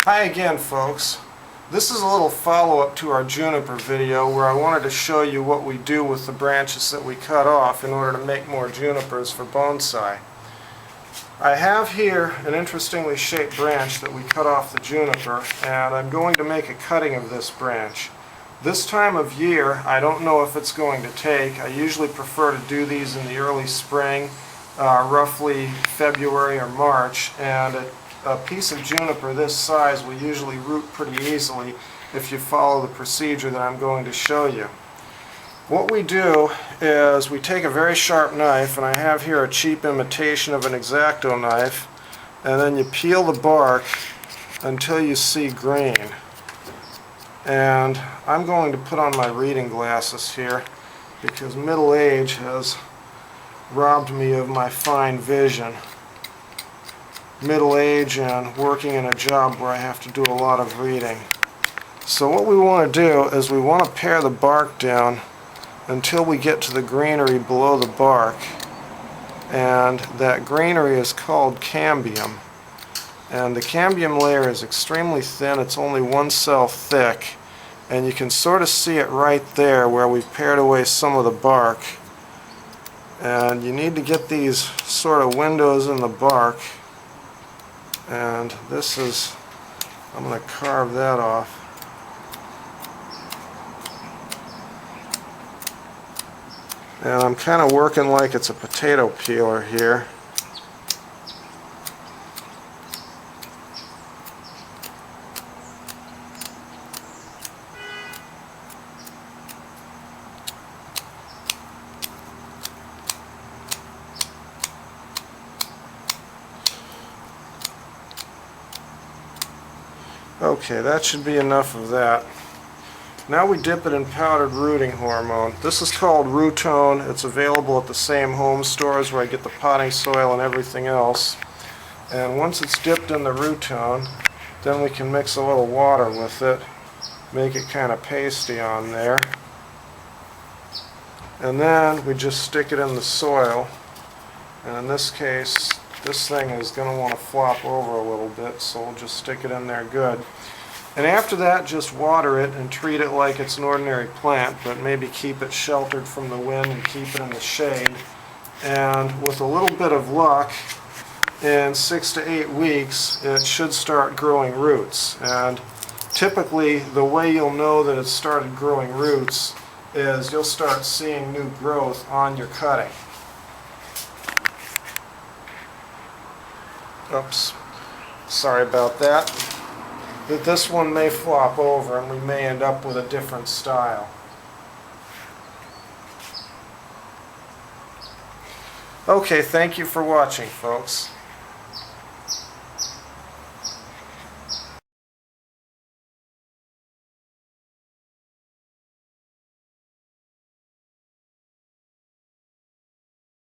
Hi again, folks. This is a little follow-up to our juniper video where I wanted to show you what we do with the branches that we cut off in order to make more junipers for bonsai. I have here an interestingly shaped branch that we cut off the juniper, and I'm going to make a cutting of this branch. This time of year, I don't know if it's going to take. I usually prefer to do these in the early spring, roughly February or March, and a piece of juniper this size will usually root pretty easily if you follow the procedure that I'm going to show you. What we do is we take a very sharp knife, and I have here a cheap imitation of an X-Acto knife, and then you peel the bark until you see green. And I'm going to put on my reading glasses here because middle age has robbed me of my fine vision. Middle age and working in a job where I have to do a lot of reading. So what we want to do is we want to pare the bark down until we get to the greenery below the bark, and that greenery is called cambium, and the cambium layer is extremely thin. It's only one cell thick, and you can sort of see it right there where we've pared away some of the bark. And you need to get these sort of windows in the bark, and this is, I'm going to carve that off. And I'm kind of working like it's a potato peeler here. Okay, that should be enough of that. Now we dip it in powdered rooting hormone. This is called Rootone. It's available at the same home stores where I get the potting soil and everything else. And once it's dipped in the Rootone, then we can mix a little water with it, make it kind of pasty on there. And then we just stick it in the soil. And in this case, this thing is going to want to flop over a little bit, so we'll just stick it in there good. And after that, just water it and treat it like it's an ordinary plant, but maybe keep it sheltered from the wind and keep it in the shade. And with a little bit of luck, in 6 to 8 weeks, it should start growing roots. And typically, the way you'll know that it's started growing roots is you'll start seeing new growth on your cutting. Oops, sorry about that. That this one may flop over and we may end up with a different style. Okay, thank you for watching, folks.